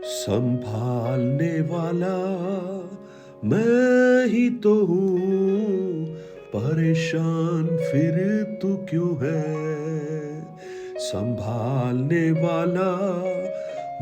संभालने वाला मैं ही तो हूँ, परेशान फिर तू क्यों है। संभालने वाला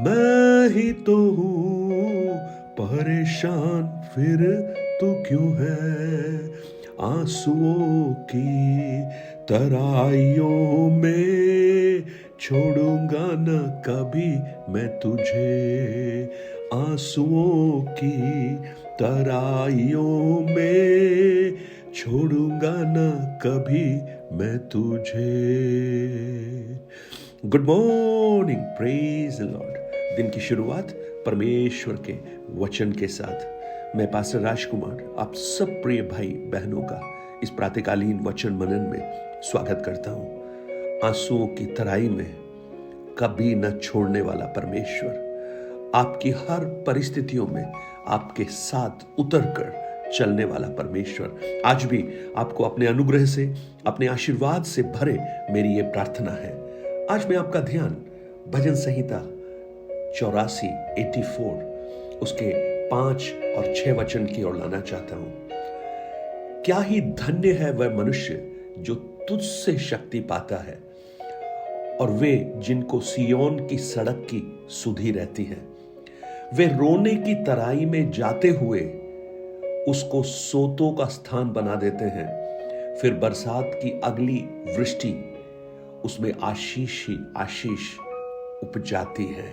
मैं ही तो हूँ, परेशान फिर तू क्यों है। आंसुओं की तराइयों में छोड़ूंगा न कभी मैं तुझे। आंसुओं की तराइयों में छोड़ूंगा न कभी मैं तुझे। Good morning, praise the Lord. दिन की शुरुआत परमेश्वर के वचन के साथ मैं पास्टर राजकुमार आप सब प्रिय भाई बहनों का इस प्रातःकालीन वचन मनन में स्वागत करता हूं। आंसुओं की तराई में कभी न छोड़ने वाला परमेश्वर, आपकी हर परिस्थितियों में आपके साथ उतरकर चलने वाला परमेश्वर आज भी आपको अपने अनुग्रह से, अपने आशीर्वाद से भरे, मेरी ये प्रार्थना है। आज मैं आपका ध्यान भजन संहिता 84 उसके 5 और 6 वचन की ओर लाना चाहता हूं। क्या ही धन्य है वह मनुष्य जो तुझसे शक्ति पाता है, और वे जिनको सियोन की सड़क की सुधि रहती है। वे रोने की तराई में जाते हुए उसको सोतों का स्थान बना देते हैं, फिर बरसात की अगली वृष्टि उसमें आशीष ही आशीष उपजाती है।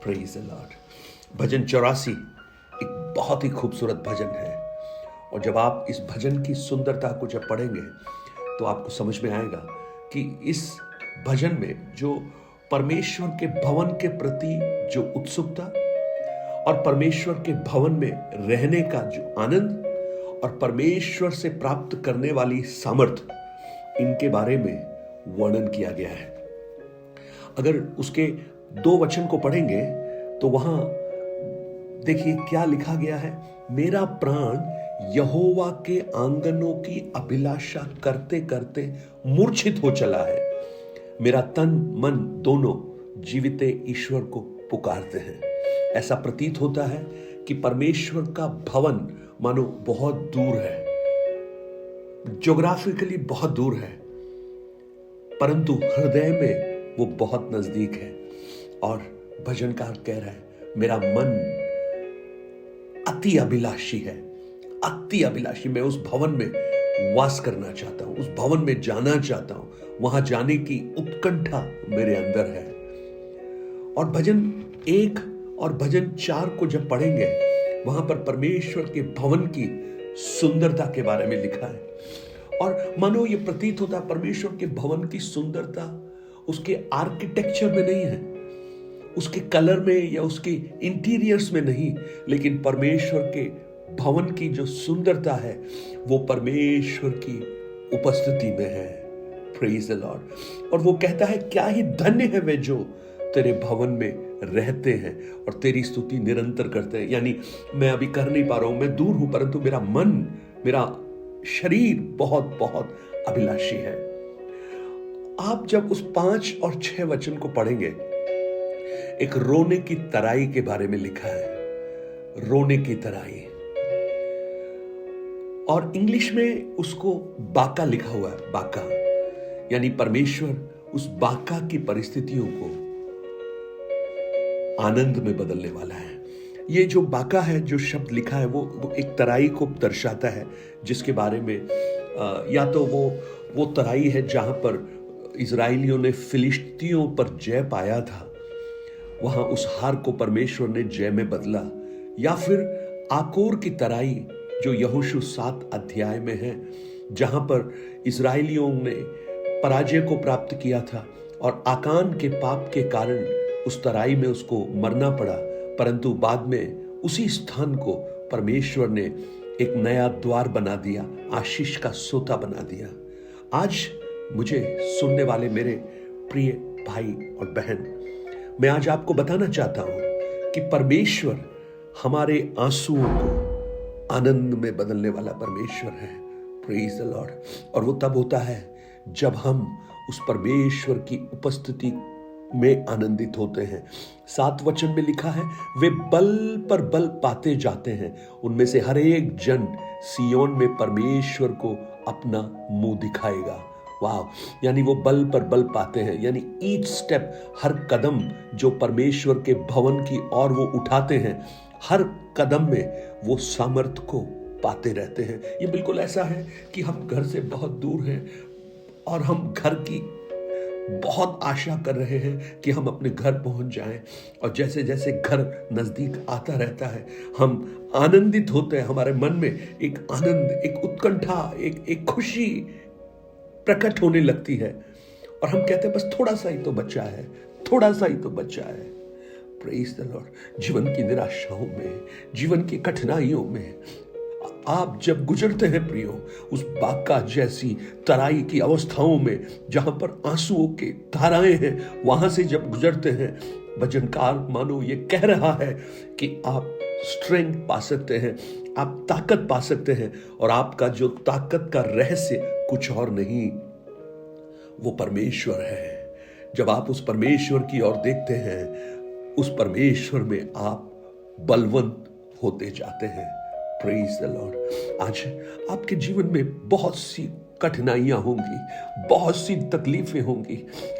Praise the Lord. भजन 84 एक बहुत ही खूबसूरत भजन है, और जब आप इस भजन की सुंदरता को जब पढ़ेंगे तो आपको समझ में आएगा कि इस भजन में जो परमेश्वर के भवन के प्रति जो उत्सुकता और परमेश्वर के भवन में रहने का जो आनंद और परमेश्वर से प्राप्त करने वाली सामर्थ्य, इनके बारे में वर्णन किया गया है। अगर उसके 2 वचन को पढ़ेंगे तो वहां देखिए क्या लिखा गया है। मेरा प्राण यहोवा के आंगनों की अभिलाषा करते करते मूर्छित हो चला है। मेरा तन मन दोनों जीवित ईश्वर को पुकारते हैं। ऐसा प्रतीत होता है कि परमेश्वर का भवन मानो बहुत दूर है, ज्योग्राफिकली बहुत दूर है, परंतु हृदय में वो बहुत नजदीक है। और भजनकार कह रहा है, मेरा मन अति अभिलाषी है, अति अभिलाषी। मैं उस भवन में वास करना चाहता हूं, उस भवन में जाना चाहता हूं, वहां जाने की उत्कंठा मेरे अंदर है। और भजन 1 और भजन 4 को जब पढ़ेंगे, वहां पर परमेश्वर के भवन की सुंदरता के बारे में लिखा है। और मानो ये प्रतीत होता है परमेश्वर के भवन की सुंदरता उसके आर्किटेक्चर में नहीं है, उसके कलर में या उसके इंटीरियर्स में नहीं, लेकिन परमेश्वर के भवन की जो सुंदरता है वो परमेश्वर की उपस्थिति में है। Praise the Lord. और वो कहता है, क्या ही धन्य है वे जो तेरे भवन में रहते हैं और तेरी स्तुति निरंतर करते हैं। यानी मैं अभी कर नहीं पा रहा हूं, मैं दूर हूं, परंतु मेरा मन, मेरा शरीर बहुत बहुत अभिलाषी है। आप जब उस 5 और 6 वचन को पढ़ेंगे, एक रोने की तराई के बारे में लिखा है। रोने की तराई, और इंग्लिश में उसको बाका लिखा हुआ है। बाका यानी परमेश्वर उस बाका की परिस्थितियों को आनंद में बदलने वाला है। ये जो बाका है, जो शब्द लिखा है, वो एक तराई को दर्शाता है, जिसके बारे में या तो वो तराई है जहां पर इजराइलियों ने फिलिस्तीयों पर जय पाया था, वहां उस हार को परमेश्वर ने जय में बदला, या फिर आकोर की तराई जो यहोशू 7 अध्याय में है, जहां पर इजराइलियों ने पराजय को प्राप्त किया था और आकान के पाप के कारण उस तराई में उसको मरना पड़ा, परंतु बाद में उसी स्थान को परमेश्वर ने एक नया द्वार बना दिया, आशीष का सोता बना दिया। आज मुझे सुनने वाले मेरे प्रिय भाई और बहन, मैं आज आपको बताना चाहता हूं कि परमेश्वर हमारे आंसुओं को आनंद में बदलने वाला परमेश्वर है। Praise the Lord. और वो तब होता है जब हम उस परमेश्वर की उपस्थिति में आनंदित होते हैं। 7 वचन में लिखा है, वे बल पर बल पाते जाते हैं, उनमें से हर एक जन सियोन में परमेश्वर को अपना मुंह दिखाएगा। वाह, यानी वो बल पर बल पाते हैं, यानी ईच स्टेप, हर कदम जो परमेश्वर के भवन की ओर वो उठाते हैं, हर कदम में वो सामर्थ को पाते रहते हैं। ये बिल्कुल ऐसा है कि हम घर से बहुत दूर हैं और हम घर की बहुत आशा कर रहे हैं कि हम अपने घर पहुंच जाएं, और जैसे जैसे घर नजदीक आता रहता है हम आनंदित होते हैं। हमारे मन में एक आनंद, एक उत्कंठा, एक खुशी प्रकट होने लगती है, और हम कहते हैं बस थोड़ा सा ही तो बचा है, थोड़ा सा ही तो बचा है। Praise the Lord. जीवन की निराशाओं में, जीवन की कठिनाइयों में आप जब गुजरते हैं प्रियो, उस बाका जैसी तराई की अवस्थाओं में जहां पर आंसुओं के धाराएं हैं, वहां से जब गुजरते हैं, भजनकार मानो ये कह रहा है कि आप स्ट्रेंथ पा सकते हैं, आप ताकत पा सकते हैं, और आपका जो ताकत का रहस्य कुछ और नहीं, वो परमेश्वर है। जब आप उस परमेश्वर की ओर देखते हैं, उस परमेश्वर में आप बलवंत होते जाते हैं। Praise the Lord. आज आपके जीवन में बहुत सी कठिनाइयां होंगी, बहुत सी तकलीफें होंगी,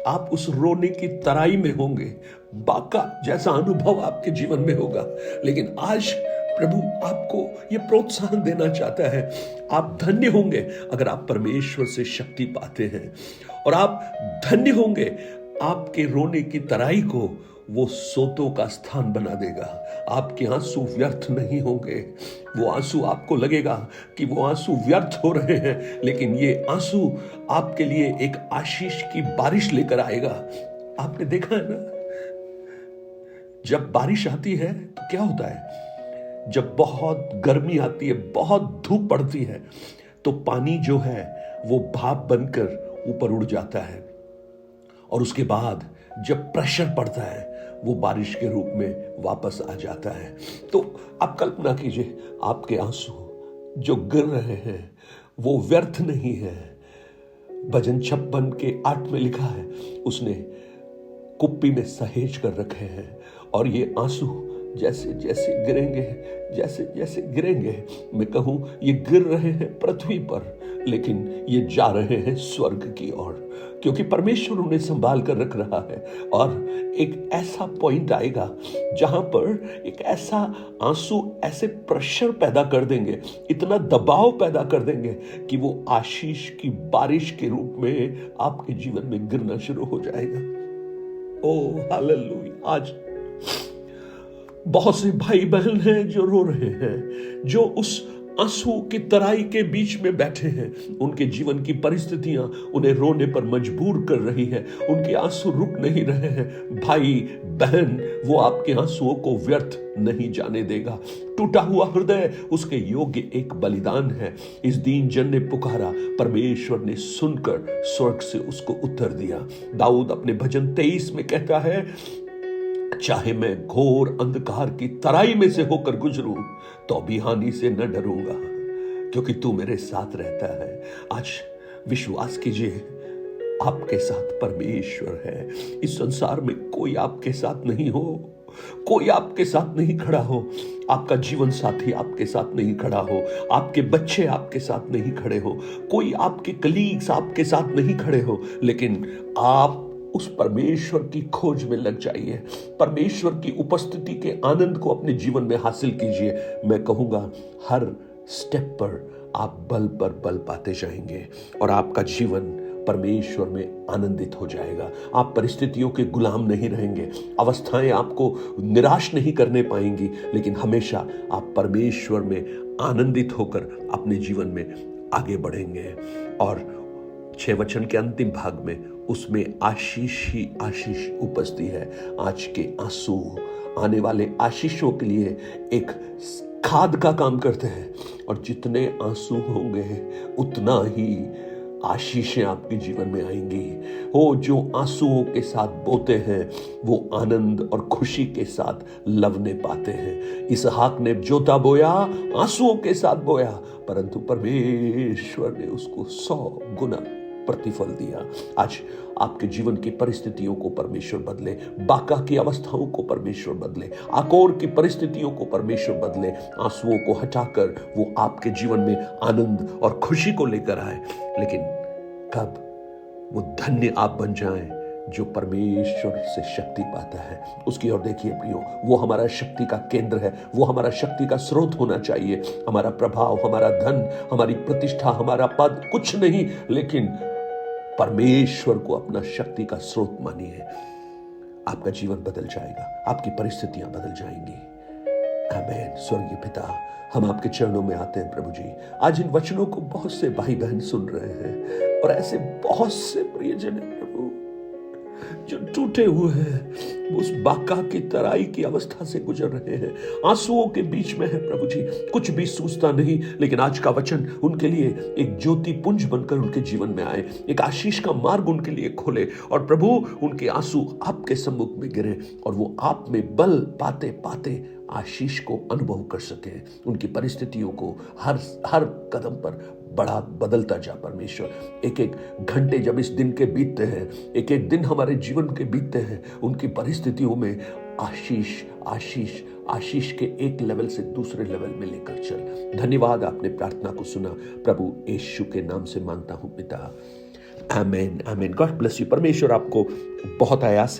आप उस रोने की तराई में होंगे, बाका जैसा अनुभव आपके जीवन में होगा, लेकिन आज प्रभु आपको ये प्रोत्साहन देना चाहता है। आप धन्य होंगे अगर आप परमेश्वर से शक्ति पाते हैं, और आप धन्य होंगे आपके रोने की तराई को वो सोतों का स्थान बना देगा। आपके आंसू व्यर्थ नहीं होंगे। वो आंसू, आपको लगेगा कि वो आंसू व्यर्थ हो रहे हैं, लेकिन ये आंसू आपके लिए एक आशीष की बारिश लेकर आएगा। आपने देखा है ना, जब बारिश आती है तो क्या होता है, जब बहुत गर्मी आती है, बहुत धूप पड़ती है, तो पानी जो है वो भाप बनकर ऊपर उड़ जाता है, और उसके बाद जब प्रेशर पड़ता है वो बारिश के रूप में वापस आ जाता है। तो आप कल्पना कीजिए, आपके आंसू जो गिर रहे हैं वो व्यर्थ नहीं है। भजन 56 के 8 में लिखा है, उसने कुप्पी में सहेज कर रखे हैं, और ये आंसू जैसे जैसे गिरेंगे, जैसे जैसे गिरेंगे, मैं कहूं ये गिर रहे हैं पृथ्वी पर, लेकिन ये जा रहे हैं स्वर्ग की ओर, क्योंकि परमेश्वर उन्हें संभाल कर रख रहा है। और एक ऐसा पॉइंट आएगा जहां पर एक ऐसा आंसू ऐसे प्रेशर पैदा कर देंगे, इतना दबाव पैदा कर देंगे कि वो आशीष की बारिश के रूप में आपके जीवन में गिरना शुरू हो जाएगा। ओ हालेलुया। आज बहुत से भाई बहन हैं जो रो रहे हैं, जो उस आंसू की तराई के बीच में बैठे हैं। उनके जीवन की परिस्थितियां उन्हें रोने पर मजबूर कर रही है, उनके आंसू रुक नहीं रहे हैं। भाई बहन, वो आपके आंसुओं को व्यर्थ नहीं जाने देगा। टूटा हुआ हृदय उसके योग्य एक बलिदान है। इस दीन जन ने पुकारा, परमेश्वर ने सुनकर स्वर्ग से उसको उत्तर दिया। दाऊद अपने भजन 23 में कहता है, चाहे मैं घोर अंधकार की तराई में से होकर गुजरूं तो भी हानि से न डरूंगा, क्योंकि तू मेरे साथ रहता है। आज विश्वास कीजिए, आपके साथ परमेश्वर है। इस संसार में कोई आपके साथ नहीं हो, कोई आपके साथ नहीं खड़ा हो, आपका जीवन साथी आपके साथ नहीं खड़ा हो, आपके बच्चे आपके साथ नहीं खड़े हो, कोई आपके कलीग्स आपके साथ नहीं खड़े हो, लेकिन आप उस परमेश्वर की खोज में लग जाइए। परमेश्वर की उपस्थिति के आनंद को अपने जीवन में हासिल कीजिए। मैं कहूंगा हर स्टेप पर आप बल पर बल पाते जाएंगे, और आपका जीवन परमेश्वर में आनंदित हो जाएगा। आप परिस्थितियों के गुलाम नहीं रहेंगे, अवस्थाएं आपको निराश नहीं करने पाएंगी, लेकिन हमेशा आप परमेश्वर में आनंदित होकर अपने जीवन में आगे बढ़ेंगे। और 6 वचन के अंतिम भाग में उसमें आशीष ही आशीष उपस्थित है। आज के आंसू आने वाले आशीषों के लिए एक खाद का काम करते हैं, और जितने आंसू होंगे उतना ही आशीषें आपके जीवन में आएंगी। वो जो आंसुओं के साथ बोते हैं वो आनंद और खुशी के साथ लवने पाते हैं। इसहाक ने जोता बोया, आंसुओं के साथ बोया, परंतु परमेश्वर ने उसको 100 गुना प्रतिफल दिया। आज आपके जीवन की परिस्थितियों को परमेश्वर बदले, बाका की अवस्थाओं को परमेश्वर बदले, आकोर की परिस्थितियों को परमेश्वर बदले, आंसुओं को हटाकर वो आपके जीवन में आनंद और खुशी को लेकर आए। लेकिन कब वो धन्य आप बन जाएं जो परमेश्वर से शक्ति पाता है। उसकी ओर देखिए प्रियो, वो हमारा शक्ति का केंद्र है, वो हमारा शक्ति का स्रोत होना चाहिए। हमारा प्रभाव, हमारा धन, हमारी प्रतिष्ठा, हमारा पद कुछ नहीं, लेकिन परमेश्वर को अपना शक्ति का स्रोत मानिए। आपका जीवन बदल जाएगा, आपकी परिस्थितियां बदल जाएंगी। आमीन। स्वर्गीय पिता, हम आपके चरणों में आते हैं प्रभु जी। आज इन वचनों को बहुत से भाई बहन सुन रहे हैं और ऐसे बहुत से प्रियजन हैं प्रभु जो टूटे हुए हैं, उस बाका की तराई की अवस्था से गुजर रहे हैं, आंसुओं के बीच में है प्रभु जी, कुछ भी सूझता नहीं। लेकिन आज का वचन उनके लिए एक ज्योति पुंज बनकर उनके जीवन में आए, एक आशीष का मार्ग उनके लिए खोले और प्रभु उनके आंसू आपके सम्मुख में गिरे और वो आप में बल पाते पाते आशीष को अनुभव कर सके। उनकी परिस्थितियों को हर कदम पर बड़ा बदलता जा परमेश्वर। एक एक घंटे जब इस दिन के बीतते हैं, एक एक दिन हमारे जीवन के बीतते हैं, उनकी परिस्थितियों में आशीष आशीष आशीष के एक लेवल से दूसरे लेवल में लेकर चल। धन्यवाद, आपने प्रार्थना को सुना। प्रभु यीशु के नाम से मांगता हूं पिता, आमीन आमीन। God bless you. परमेश्वर आपको बहुत आयास